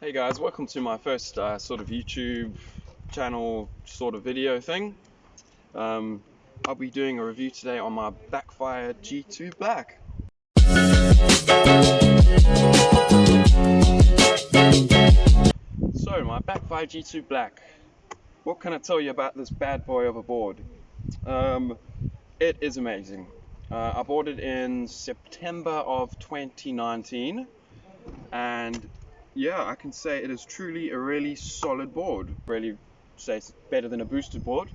Hey guys, welcome to my first sort of YouTube channel sort of video thing. I'll be doing a review today on my Backfire G2 Black. So my Backfire G2 Black, what can I tell you about this bad boy of a board? It is amazing. I bought it in September of 2019 and yeah, I can say it is truly a really solid board. Really say it's better than a boosted board.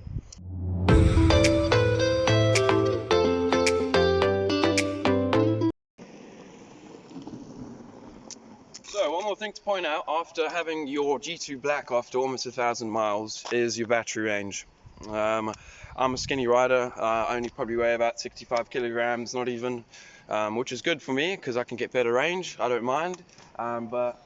So one more thing to point out after having your G2 Black after almost 1,000 miles is your battery range. I'm a skinny rider, I only probably weigh about 65 kilograms, not even, which is good for me because I can get better range, I don't mind. But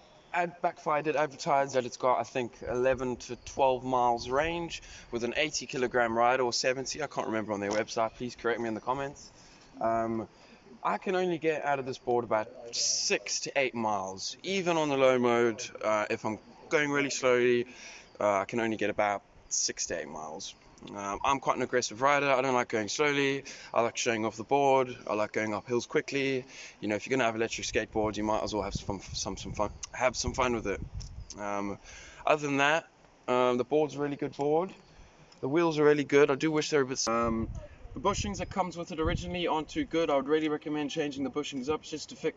Backfire did advertise that it's got, I think, 11 to 12 miles range with an 80 kilogram rider or 70, I can't remember on their website, please correct me in the comments. I can only get out of this board about 6 to 8 miles, even on the low mode. If I'm going really slowly, I can only get about 6 to 8 miles. I'm quite an aggressive rider. I don't like going slowly. I like showing off the board. I like going up hills quickly. You know, if you're gonna have electric skateboards, you might as well have some fun with it. Other than that, the board's a really good board. The wheels are really good. I do wish they were a bit. The bushings that comes with it originally aren't too good. I would really recommend changing the bushings up just to fit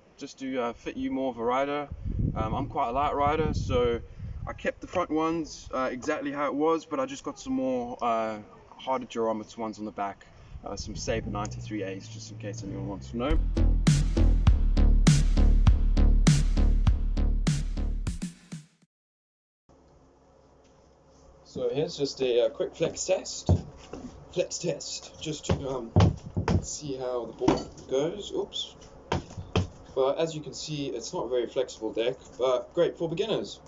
you more of a rider. I'm quite a light rider, so I kept the front ones exactly how it was, but I just got some more harder durometer ones on the back, some Sabre 93As, just in case anyone wants to know. So here's just a quick flex test, just to see how the board goes. Oops. But as you can see, it's not a very flexible deck, but great for beginners.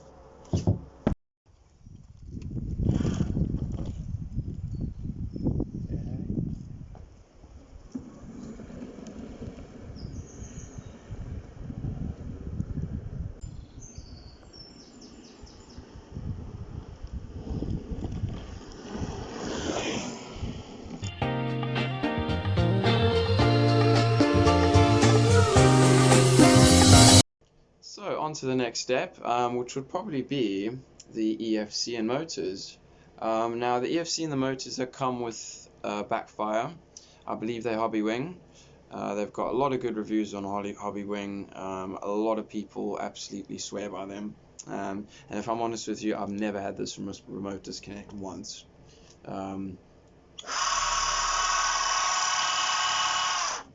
So on to the next step, which would probably be the EFC and motors. Now the EFC and the motors that come with Backfire, I believe they're Hobbywing. They've got a lot of good reviews on Hobbywing. A lot of people absolutely swear by them. And if I'm honest with you, I've never had this remote disconnect once.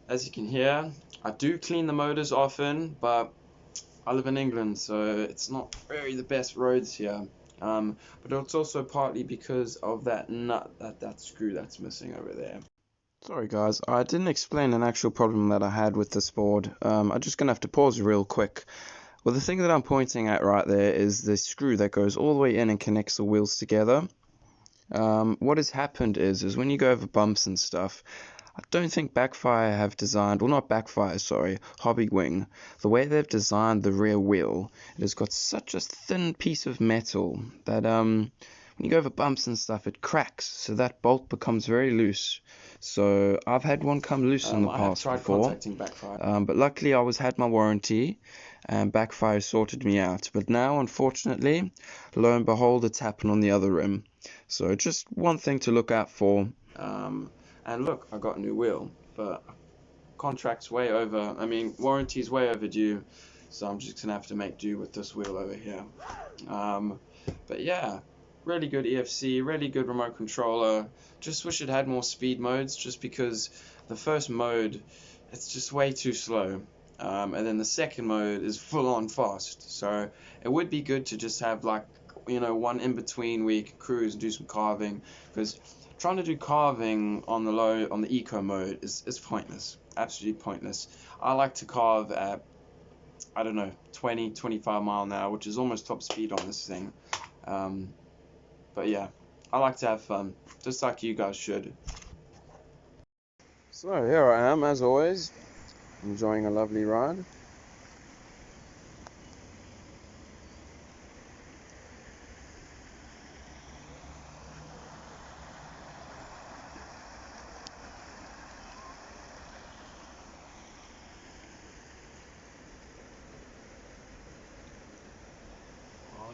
As you can hear, I do clean the motors often, but I live in England, so it's not really the best roads here. But it's also partly because of that nut, that screw that's missing over there. Sorry guys, I didn't explain an actual problem that I had with this board. I'm just gonna have to pause real quick. Well, the thing that I'm pointing at right there is the screw that goes all the way in and connects the wheels together. What has happened is when you go over bumps and stuff, I don't think Backfire have designed, well not Backfire, sorry, Hobbywing, the way they've designed the rear wheel, it has got such a thin piece of metal that when you go over bumps and stuff it cracks, so that bolt becomes very loose. So I've had one come loose in the past before, but luckily I had my warranty and Backfire sorted me out. But now unfortunately, lo and behold, it's happened on the other rim. So just one thing to look out for. And look, I got a new wheel, but contract's way over, warranty's way overdue, so I'm just gonna have to make do with this wheel over here. But yeah, really good EFC, really good remote controller. Just wish it had more speed modes, just because the first mode, it's just way too slow. And then the second mode is full on fast, so it would be good to just have like, you know, one in between where you can cruise and do some carving, because trying to do carving on the eco mode is pointless, absolutely pointless. I like to carve at, I don't know, 20-25 mile an hour, which is almost top speed on this thing. But yeah, I like to have fun, just like you guys should. So here I am, as always, enjoying a lovely ride.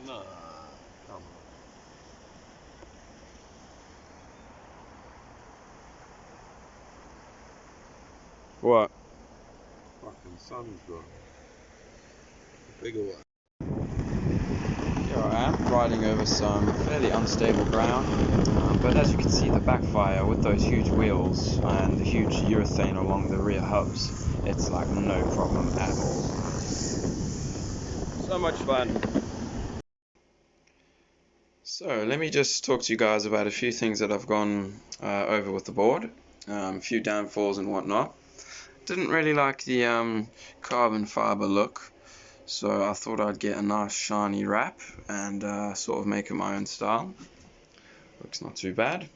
Nah, come on. What? Fucking sun's gone. A bigger one. Here I am, riding over some fairly unstable ground, but as you can see, the Backfire with those huge wheels and the huge urethane along the rear hubs, it's like no problem at all. So much fun. So let me just talk to you guys about a few things that I've gone over with the board, a few downfalls and whatnot. Didn't really like the carbon fiber look, so I thought I'd get a nice shiny wrap and sort of make it my own style. Looks not too bad.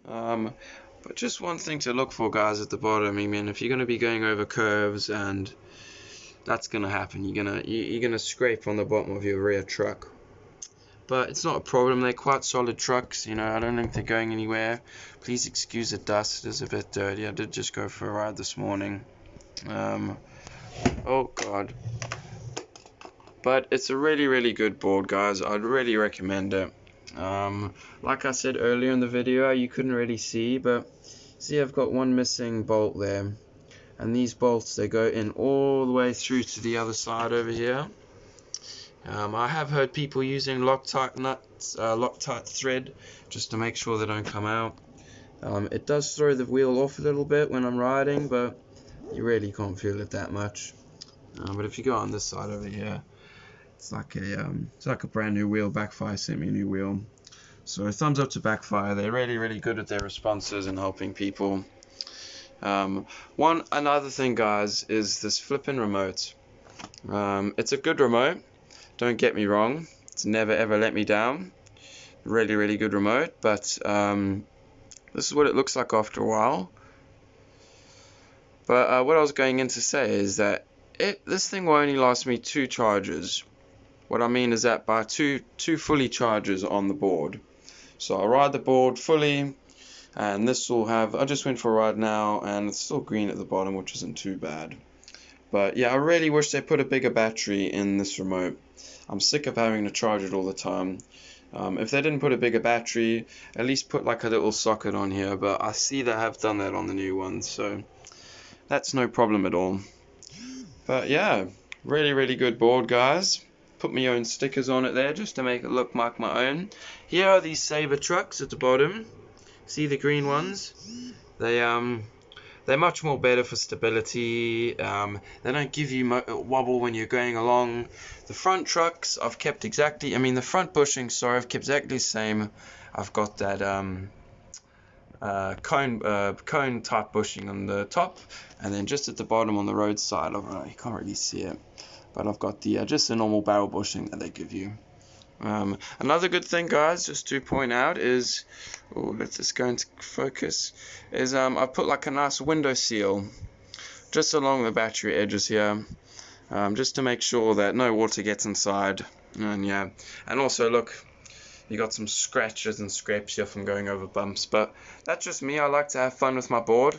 But just one thing to look for, guys, at the bottom. I mean, if you're going to be going over curves, and that's going to happen, you're gonna scrape on the bottom of your rear truck. But it's not a problem. They're quite solid trucks. You know, I don't think they're going anywhere. Please excuse the dust. It is a bit dirty. I did just go for a ride this morning. Oh God. But it's a really, really good board, guys. I'd really recommend it. Like I said earlier in the video, you couldn't really see, but see, I've got one missing bolt there, and these bolts, they go in all the way through to the other side over here. I have heard people using Loctite nuts, Loctite thread, just to make sure they don't come out. It does throw the wheel off a little bit when I'm riding, but you really can't feel it that much. But if you go on this side over here, it's like a brand new wheel. Backfire sent me a new wheel. So thumbs up to Backfire. They're really, really good at their responses and helping people. Another thing, guys, is this flipping remote. It's a good remote. Don't get me wrong. It's never ever let me down. Really, really good remote. But this is what it looks like after a while. But what I was going in to say is that this thing will only last me 2 charges. What I mean is that by two fully charges on the board. So I'll ride the board fully, and this will have, I just went for a ride now, and it's still green at the bottom, which isn't too bad. But yeah, I really wish they put a bigger battery in this remote. I'm sick of having to charge it all the time. If they didn't put a bigger battery, at least put like a little socket on here, but I see they have done that on the new ones, so that's no problem at all. But yeah, really, really good board, guys. Put my own stickers on it there just to make it look like my own. Here are these Sabre trucks at the bottom. See the green ones? They're much more better for stability. They don't give you wobble when you're going along. The front trucks I've kept exactly, the front bushing, sorry, I've kept exactly the same. I've got that cone type bushing on the top, and then just at the bottom on the roadside, you can't really see it, but I've got the just the normal barrel bushing that they give you. Another good thing, guys, just to point out is, let's just go into focus, is I put like a nice window seal just along the battery edges here, just to make sure that no water gets inside. And yeah, and also look, you got some scratches and scrapes here from going over bumps, but that's just me. I like to have fun with my board.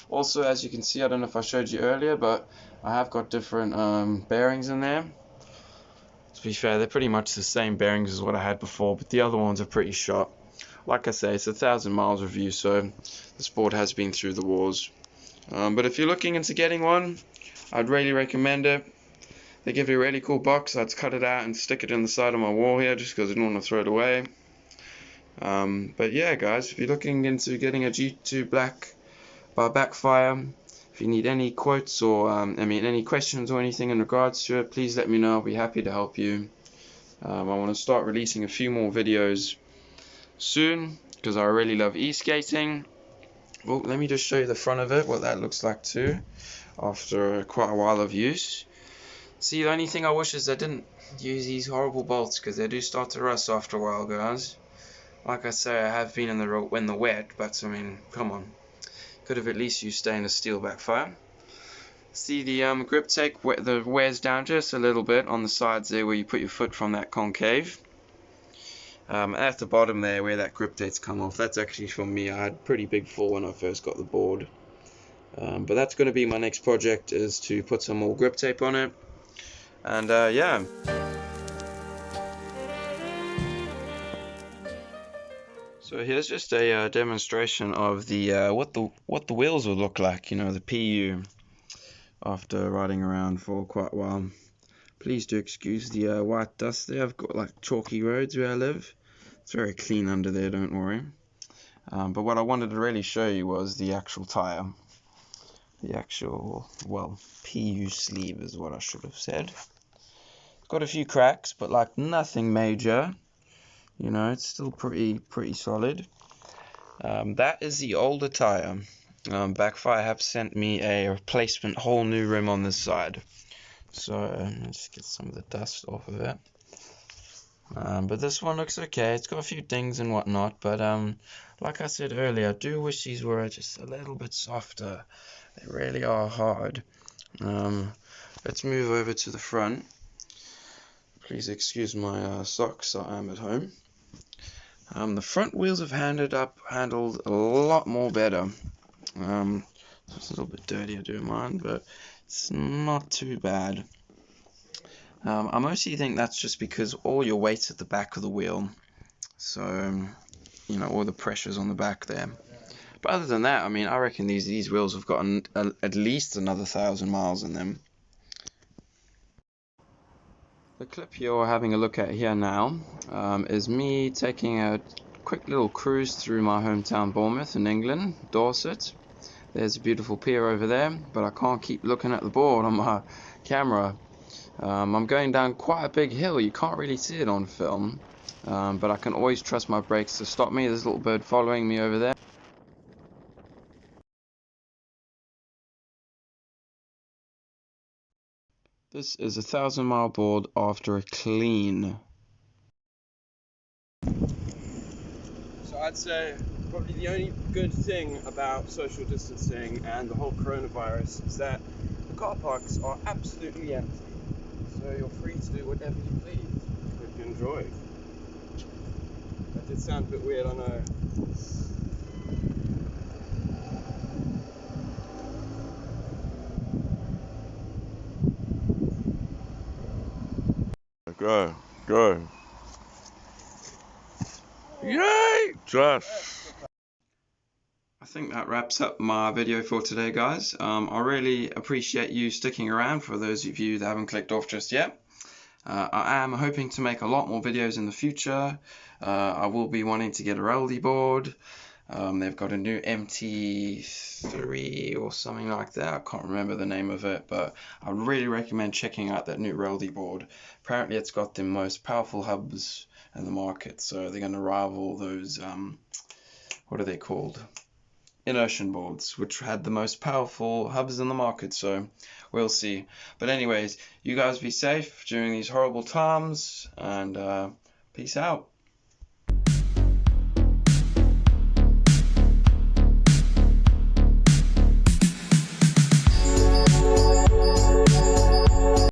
Also, as you can see, I don't know if I showed you earlier, but I have got different bearings in there. To be fair, they're pretty much the same bearings as what I had before, but the other ones are pretty sharp. Like I say, it's a 1000 miles review, so this board has been through the wars. But if you're looking into getting one, I'd really recommend it. They give you a really cool box. I'd cut it out and stick it in the side of my wall here just because I didn't want to throw it away. But yeah, guys, if you're looking into getting a G2 Black by Backfire, if you need any quotes or any questions or anything in regards to it, please let me know. I'll be happy to help you. I want to start releasing a few more videos soon because I really love e-skating. Well, let me just show you the front of it, what that looks like too, after quite a while of use. See, the only thing I wish is I didn't use these horrible bolts because they do start to rust after a while, guys. Like I say, I have been in the wet, but come on. Could have at least used stainless steel Backfire. See the grip tape wears down just a little bit on the sides there where you put your foot from that concave. At the bottom there where that grip tape's come off, that's actually from me. I had a pretty big fall when I first got the board. But that's going to be my next project, is to put some more grip tape on it. And yeah. So here's just a demonstration of the what the wheels will look like, you know, the PU after riding around for quite a while. Please do excuse the white dust there. I've got like chalky roads where I live. It's very clean under there, don't worry. But what I wanted to really show you was the actual tire. The actual, well, PU sleeve is what I should have said. It's got a few cracks, but like nothing major. You know, it's still pretty solid. That is the older tire. Backfire have sent me a replacement whole new rim on this side. So let's get some of the dust off of it. But this one looks okay. It's got a few dings and whatnot, but like I said earlier, I do wish these were just a little bit softer. They really are hard. Let's move over to the front. Please excuse my socks, I am at home. The front wheels have handled a lot more better. It's a little bit dirty, I do mind, but it's not too bad. I mostly think that's just because all your weight's at the back of the wheel, so you know, all the pressure's on the back there. But other than that, I mean, I reckon these wheels have got at least another 1,000 miles in them. The clip you're having a look at here now is me taking a quick little cruise through my hometown Bournemouth in England, Dorset. There's a beautiful pier over there, but I can't keep looking at the board on my camera. I'm going down quite a big hill. You can't really see it on film, but I can always trust my brakes to stop me. There's a little bird following me over there. This is a 1,000-mile board after a clean. So I'd say probably the only good thing about social distancing and the whole coronavirus is that the car parks are absolutely empty. So you're free to do whatever you please. Hope you enjoy. That did sound a bit weird, I know. Go. Yay! Josh. I think that wraps up my video for today, guys. I really appreciate you sticking around, for those of you that haven't clicked off just yet. I am hoping to make a lot more videos in the future. I will be wanting to get a Reldy board. They've got a new MT3 or something like that. I can't remember the name of it, but I really recommend checking out that new Reldy board. Apparently it's got the most powerful hubs in the market, so they're going to rival those, what are they called? Inertian boards, which had the most powerful hubs in the market, so we'll see. But anyways, you guys be safe during these horrible times, and peace out.